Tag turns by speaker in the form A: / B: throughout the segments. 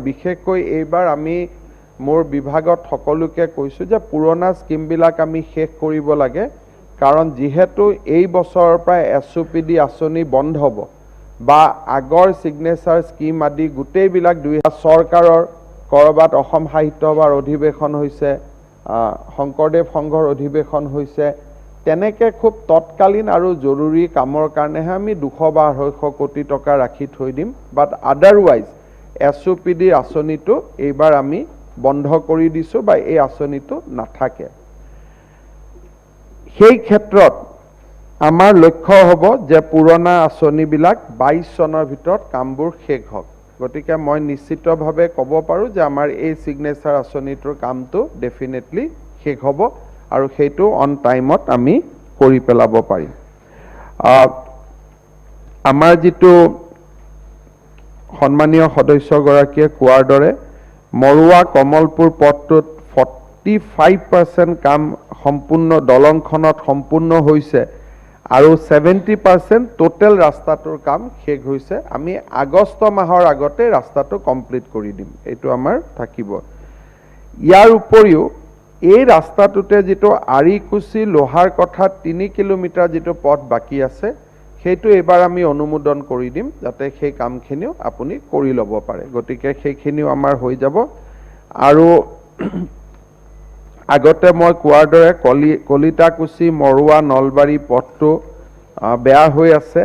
A: বিশেষকৈ এইবাৰ আমি মোৰ বিভাগত সকলোকে কৈছোঁ যে পুৰণা স্কিমবিলাক আমি শেষ কৰিব লাগে, কাৰণ যিহেতু এই বছৰৰ পৰা SOPD আঁচনি বন্ধ হ'ব বা আগৰ ছিগনেচাৰ স্কিম আদি গোটেইবিলাক চৰকাৰৰ কৰবাত অসম সাহিত্য সভাৰ অধিৱেশন হৈছে, শংকৰদেৱ সংঘৰ অধিৱেশন হৈছে, তেনেকৈ খুব তৎকালীন আৰু জৰুৰী কামৰ কাৰণেহে আমি 200 বা 250 কোটি টকা ৰাখি থৈ দিম, বাট আদাৰৱাইজ SOPD আঁচনিটো এইবাৰ আমি বন্ধ কৰি দিছোঁ বা এই আঁচনিটো নাথাকে। সেই ক্ষেত্ৰত আমাৰ লক্ষ্য হ'ব যে পুৰণা আঁচনিবিলাক 22 চনৰ ভিতৰত কামবোৰ শেষ হওক। গতিকে মই নিশ্চিতভাৱে ক'ব পাৰোঁ যে আমাৰ এই ছিগনেচাৰ আঁচনিটোৰ কামটো ডেফিনেটলি শেষ হ'ব আৰু সেইটো অন টাইমত আমি কৰি পেলাব পাৰিম। আমাৰ যিটো সন্মানীয় সদস্যগৰাকীয়ে কোৱাৰ দৰে মৰুৱা কমলপুৰ পথটোত 45% কাম সম্পূৰ্ণ, দলংখনত সম্পূৰ্ণ হৈছে আৰু 70% টোটেল ৰাস্তাটোৰ কাম শেষ হৈছে। আমি আগষ্ট মাহৰ আগতে ৰাস্তাটো কমপ্লিট কৰি দিম, এইটো আমাৰ থাকিব। ইয়াৰ উপৰিও এই ৰাস্তাটোতে যিটো আৰিকুচি লোহাৰ কঠাত 3 কিলোমিটাৰ যিটো পথ বাকী আছে, সেইটো এইবাৰ আমি অনুমোদন কৰি দিম যাতে সেই কামখিনিও আপুনি কৰি ল'ব পাৰে। গতিকে সেইখিনিও আমাৰ হৈ যাব। আৰু আগতে মই কোৱাৰ দৰে কলিতাকুচি মৰুৱা নলবাৰী পথটো বেয়া হৈ আছে,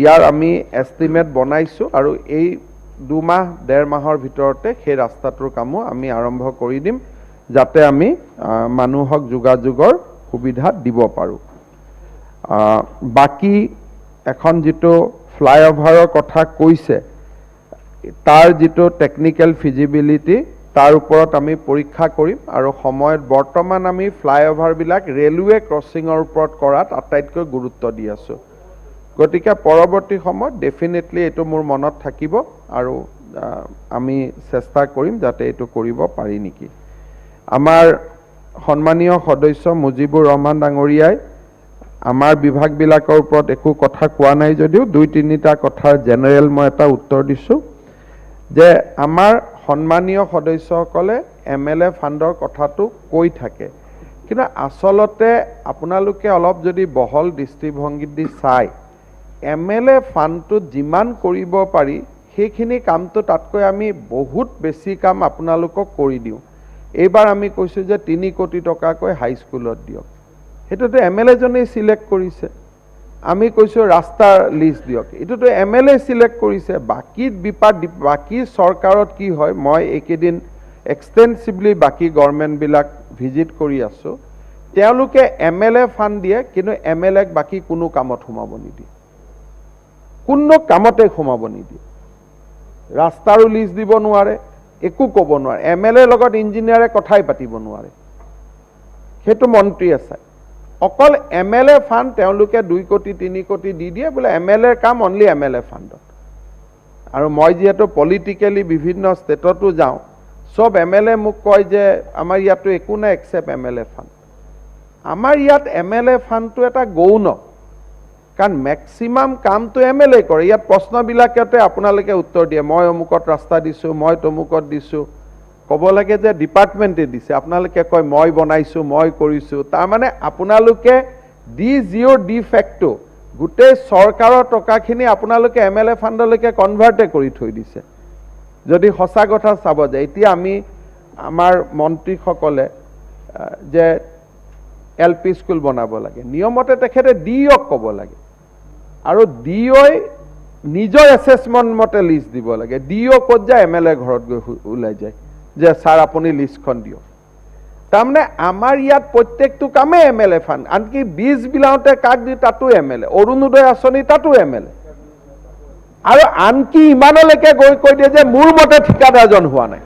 A: ইয়াৰ আমি এষ্টিমেট বনাইছোঁ আৰু এই 2 মাহ 1.5 মাহৰ ভিতৰতে সেই ৰাস্তাটোৰ কামো আমি আৰম্ভ কৰি দিম যাতে আমি মানুহক যোগাযোগৰ সুবিধা দিব পাৰোঁ। বাকী এখন যিটো ফ্লাইঅভাৰৰ কথা কৈছে, তাৰ যিটো টেকনিকেল ফিজিবিলিটি তাৰ ওপৰত আমি পৰীক্ষা কৰিম আৰু সময়ত বৰ্তমান আমি ফ্লাইঅভাৰবিলাক ৰেলৱে ক্ৰছিঙৰ ওপৰত কৰাত আটাইতকৈ গুৰুত্ব দি আছোঁ। গতিকে পৰৱৰ্তী সময়ত ডেফিনেটলি এইটো মোৰ মনত থাকিব আৰু আমি চেষ্টা কৰিম যাতে এইটো কৰিব পাৰি নেকি। আমাৰ সন্মানীয় সদস্য মুজিবুৰ ৰহমান ডাঙৰীয়াই আমাৰ বিভাগবিলাকৰ ওপৰত একো কথা কোৱা নাই যদিও 2-3টা কথাৰ জেনেৰেল মই এটা উত্তৰ দিছোঁ যে আমাৰ সন্মানীয় সদস্যসকলে MLA ফাণ্ডৰ কথাটো কৈ থাকে, কিন্তু আচলতে আপোনালোকে অলপ যদি বহল দৃষ্টিভংগীত দি চায়, MLA ফাণ্ডটোত যিমান কৰিব পাৰি সেইখিনি কামটো তাতকৈ আমি বহুত বেছি কাম আপোনালোকক কৰি দিওঁ। এইবাৰ আমি কৈছোঁ যে 3 কোটি টকাকৈ হাইস্কুলত দিয়ক, সেইটোতো MLA জনেই চিলেক্ট কৰিছে। আমি কৈছোঁ ৰাস্তাৰ লিষ্ট দিয়ক, এইটোতো MLA চিলেক্ট কৰিছে। বাকী চৰকাৰত কি হয়, মই এইকেইদিন এক্সটেনচিভলি বাকী গভৰ্ণমেণ্টবিলাক ভিজিট কৰি আছোঁ, তেওঁলোকে MLA ফাণ্ড দিয়ে কিন্তু MLAক বাকী কোনো কামত সোমাব নিদিয়ে, কোনো কামতে সোমাব নিদিয়ে। ৰাস্তাৰো লিষ্ট দিব নোৱাৰে, একো ক'ব নোৱাৰে, MLA লগত ইঞ্জিনিয়াৰে কথাই পাতিব নোৱাৰে, সেইটো মন্ত্ৰী আছে। অকল MLA ফাণ্ড তেওঁলোকে 2 কোটি 3 কোটি দি দিয়ে, বোলে MLAৰ কাম অনলি MLA ফাণ্ডত। আৰু মই যিহেতু পলিটিকেলি বিভিন্ন ষ্টেটতো যাওঁ, চব MLA মোক কয় যে আমাৰ ইয়াতো একো নাই এক্সেপ্ট MLA ফাণ্ড। আমাৰ ইয়াত MLA ফাণ্ডটো এটা গৌণ, কাৰণ মেক্সিমাম কামটো MLA কৰে। ইয়াত প্ৰশ্নবিলাকতে আপোনালোকে উত্তৰ দিয়ে, মই অমুকত ৰাস্তা দিছোঁ, মই তমুকত দিছোঁ, ক'ব লাগে যে ডিপাৰ্টমেণ্টে দিছে, আপোনালোকে কয় মই বনাইছোঁ, মই কৰিছোঁ। তাৰমানে আপোনালোকে ডি ফেক্টো গোটেই চৰকাৰৰ টকাখিনি আপোনালোকে MLA ফাণ্ডলৈকে কনভাৰ্টে কৰি থৈ দিছে। যদি সঁচা কথা চাব যায়, এতিয়া আমি আমাৰ মন্ত্ৰীসকলে যে LP স্কুল বনাব লাগে, নিয়মতে তেখেতে DOক ক'ব লাগে আৰু DOই নিজৰ এছেছমেণ্ট মতে লিষ্ট দিব লাগে। DO ক'ত যায়, MLA ঘৰত গৈ ওলাই যায় যে ছাৰ আপুনি লিষ্টখন দিয়ক। তাৰমানে আমাৰ ইয়াত প্ৰত্যেকটো কামেই MLA ফাণ্ড, আনকি বীজ বিলাওঁতে কাক দি তাতো MLA, অৰুণোদয় আঁচনি তাতো MLA। আৰু আনকি ইমানলৈকে গৈ কৈ দিয়ে যে মোৰ মতে ঠিকাদাৰজন হোৱা নাই।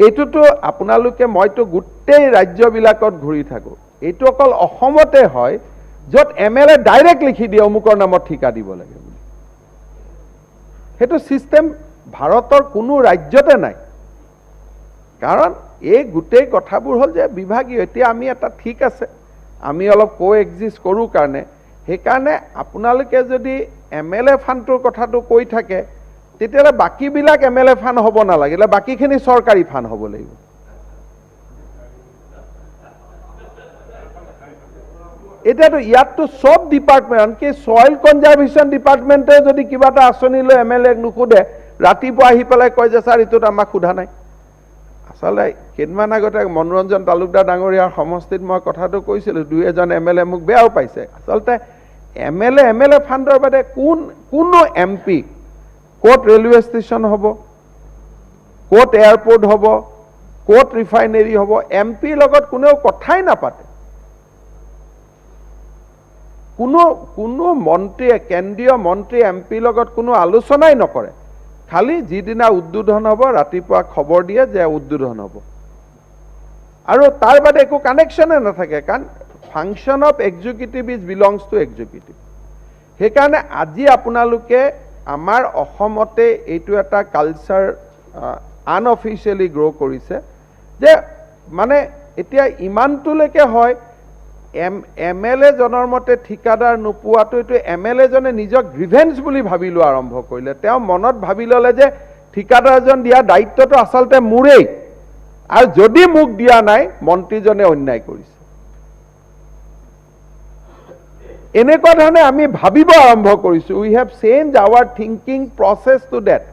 A: এইটোতো আপোনালোকে, মইতো গোটেই ৰাজ্যবিলাকত ঘূৰি থাকোঁ, এইটো অকল অসমতে হয় য'ত MLA ডাইৰেক্ট লিখি দিয়ে অমুকৰ নামত ঠিকা দিব লাগে বুলি। সেইটো ছিষ্টেম ভাৰতৰ কোনো ৰাজ্যতে নাই। কাৰণ এই গোটেই কথাবোৰ হ'ল যে বিভাগীয়। এতিয়া আমি এটা ঠিক আছে, আমি অলপ কোএক্সিষ্ট কৰোঁ কাৰণে, সেইকাৰণে আপোনালোকে যদি MLA ফাণ্ডটোৰ কথাটো কৈ থাকে, তেতিয়াহ'লে বাকীবিলাক MLA ফাণ্ড হ'ব নালাগিলে বাকীখিনি চৰকাৰী ফাণ্ড হ'ব লাগিব। এতিয়াতো ইয়াততো সব ডিপাৰ্টমেণ্ট, আনকি সয়েল কনজাৰ্ভেশ্যন ডিপাৰ্টমেণ্টে যদি কিবা এটা আঁচনি লৈ MLA নুসুধে, ৰাতিপুৱা আহি পেলাই কয় যে ছাৰ এইটোত আমাক সোধা নাই। আচলতে কেইদিনমান আগতে মনোৰঞ্জন তালুকদাৰ ডাঙৰীয়াৰ সমষ্টিত মই কথাটো কৈছিলোঁ, 2-এজন MLA মোক বেয়াও পাইছে। আচলতে MLA ফাণ্ডৰ বাদে কোনো MP ক'ত ৰেলৱে ষ্টেচন হ'ব, ক'ত এয়াৰপৰ্ট হ'ব, ক'ত ৰিফাইনেৰী হ'ব, MPৰ লগত কোনেও কথাই নাপাতে। কোনো মন্ত্ৰীয়ে, কেন্দ্ৰীয় মন্ত্ৰী MPৰ লগত কোনো আলোচনাই নকৰে। খালি যিদিনা উদ্বোধন হ'ব ৰাতিপুৱা খবৰ দিয়ে যে উদ্বোধন হ'ব, আৰু তাৰ বাদে একো কানেকশ্যনে নাথাকে, কাৰণ function of executive is belongs two executive. সেইকাৰণে আজি আপোনালোকে আমাৰ অসমতে এইটো এটা কালচাৰ আনঅফিচিয়েলি গ্ৰ' কৰিছে যে মানে এতিয়া ইমানটোলৈকে হয় MLA জনৰ মতে ঠিকাদাৰ নোপোৱাটো এইটো MLA জনে নিজক গ্ৰিভেন্স বুলি ভাবি লোৱা আৰম্ভ কৰিলে। তেওঁ মনত ভাবি ল'লে যে ঠিকাদাৰজন দিয়া দায়িত্বটো আচলতে মোৰেই, আৰু যদি মোক দিয়া নাই মন্ত্ৰীজনে অন্যায় কৰিছে। এনেকুৱা ধৰণে আমি ভাবিব আৰম্ভ কৰিছোঁ। We have change our thinking process to date.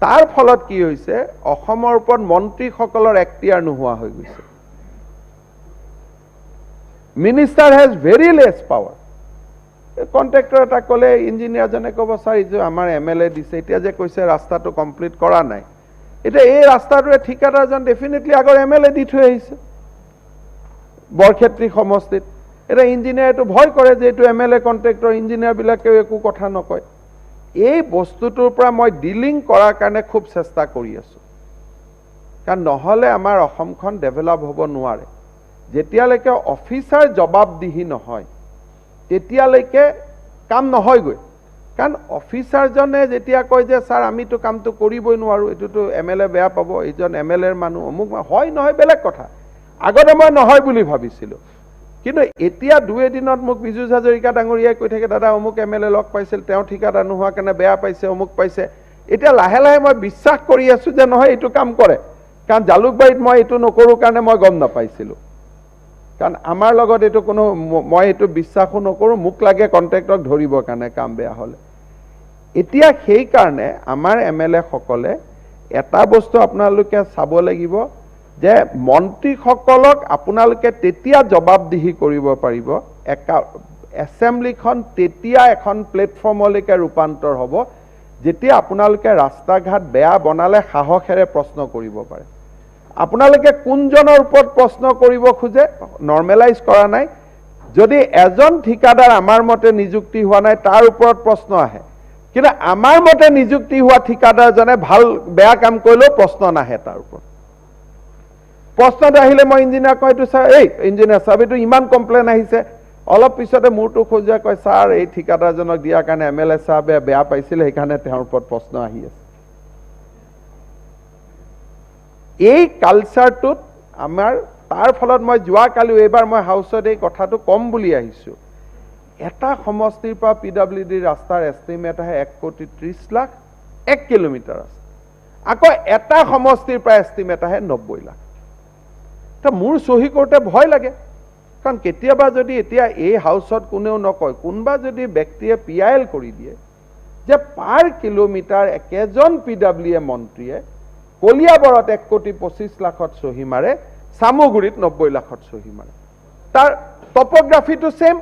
A: তাৰ ফলত কি হৈছে, অসমৰ ওপৰত মন্ত্ৰীসকলৰ এখতিয়াৰ নোহোৱা হৈ গৈছে। Minister has very less power. Contractor এটা ক'লে ইঞ্জিনিয়াৰজনে ক'ব ছাৰ এইটো আমাৰ MLA দিছে, এতিয়া যে কৈছে ৰাস্তাটো কমপ্লিট কৰা নাই, এতিয়া এই ৰাস্তাটোৱে ঠিকাদাৰজন ডেফিনেটলি আগৰ MLA দি থৈ আহিছে বৰক্ষেত্ৰী সমষ্টিত। এটা ইঞ্জিনিয়াৰটো ভয় কৰে যে এইটো MLA কণ্ট্ৰেক্টৰ, ইঞ্জিনিয়াৰবিলাকেও একো কথা নকয়। এই বস্তুটোৰ পৰা মই ডিলিং কৰাৰ কাৰণে খুব চেষ্টা কৰি আছোঁ, কাৰণ নহ'লে আমাৰ অসমখন ডেভেলপ হ'ব নোৱাৰে। যেতিয়ালৈকে অফিচাৰ জবাবদিহি নহয় তেতিয়ালৈকে কাম নহয়গৈ। কাৰণ অফিচাৰজনে যেতিয়া কয় যে ছাৰ আমিতো কামটো কৰিবই নোৱাৰোঁ, এইটোতো MLA বেয়া পাব, এইজন MLAৰ মানুহ অমুক, হয় নহয় বেলেগ কথা। আগতে মই নহয় বুলি ভাবিছিলোঁ, কিন্তু এতিয়া 2 এদিনত মোক পীযুষ হাজৰিকা ডাঙৰীয়াই কৈ থাকে দাদা অমুক MLA লগ পাইছিল, তেওঁ ঠিকাদাৰ নোহোৱা কাৰণে বেয়া পাইছে, অমুক পাইছে। এতিয়া লাহে লাহে মই বিশ্বাস কৰি আছোঁ যে নহয় এইটো কাম কৰে, কাৰণ জালুকবাৰীত মই এইটো নকৰোঁ কাৰণে মই গম নাপাইছিলোঁ। কাৰণ আমাৰ লগত এইটো কোনো, মই এইটো বিশ্বাসো নকৰোঁ, মোক লাগে কণ্ট্ৰেক্টক ধৰিবৰ কাৰণে কাম বেয়া হ'লে। এতিয়া সেইকাৰণে আমাৰ MLA সকলে এটা বস্তু আপোনালোকে চাব লাগিব যে মন্ত্ৰীসকলক আপোনালোকে তেতিয়া জবাবদিহি কৰিব পাৰিব, এছেম্বলিখন তেতিয়া এখন প্লেটফৰ্মলৈকে ৰূপান্তৰ হ'ব যেতিয়া আপোনালোকে ৰাস্তা ঘাট বেয়া বনালে সাহসেৰে প্ৰশ্ন কৰিব পাৰে। আপোনালোকে কোনজনৰ ওপৰত প্ৰশ্ন কৰিব খোজে, নৰ্মেলাইজ কৰা নাই। যদি এজন ঠিকাদাৰ আমাৰ মতে নিযুক্তি হোৱা নাই তাৰ ওপৰত প্ৰশ্ন আহে, কিন্তু আমাৰ মতে নিযুক্তি হোৱা ঠিকাদাৰজনে ভাল বেয়া কাম কৰিলেও প্ৰশ্ন নাহে তাৰ ওপৰত। প্ৰশ্নটো আহিলে মই ইঞ্জিনিয়াৰ কয় এইটো ছাৰ, এই ইঞ্জিনিয়াৰ ছাৰ এইটো ইমান কমপ্লেইন আহিছে, অলপ পিছতে মূৰটো খোজুৱাই কয় ছাৰ এই ঠিকাদাৰজনক দিয়াৰ কাৰণে MLA চাহাবে বেয়া পাইছিলে, সেইকাৰণে তেওঁৰ ওপৰত প্ৰশ্ন আহি আছে। এই কালচাৰটোত আমাৰ, তাৰ ফলত মই যোৱাকালিও, এইবাৰ মই হাউচত এই কথাটো কম বুলি আহিছোঁ, এটা সমষ্টিৰ পৰা PWD ৰাস্তাৰ এষ্টিমেট আহে 1,30,00,000, 1 কিলোমিটাৰ ৰাস্তা। আকৌ এটা সমষ্টিৰ পৰা এষ্টিমেট আহে 90 লাখ। মোৰ চহী কৰোঁতে ভয় লাগে, কাৰণ কেতিয়াবা যদি এতিয়া এই হাউচত কোনেও নকয়, কোনোবা যদি ব্যক্তিয়ে PIL কৰি দিয়ে যে পাৰ কিলোমিটাৰ একেজন PWA মন্ত্ৰীয়ে কলিয়াবৰত 1,25,00,000ত চহী মাৰে, চামুগুৰিত 90 লাখত চহী মাৰে, তাৰ টপোগ্ৰাফিটো ছেম।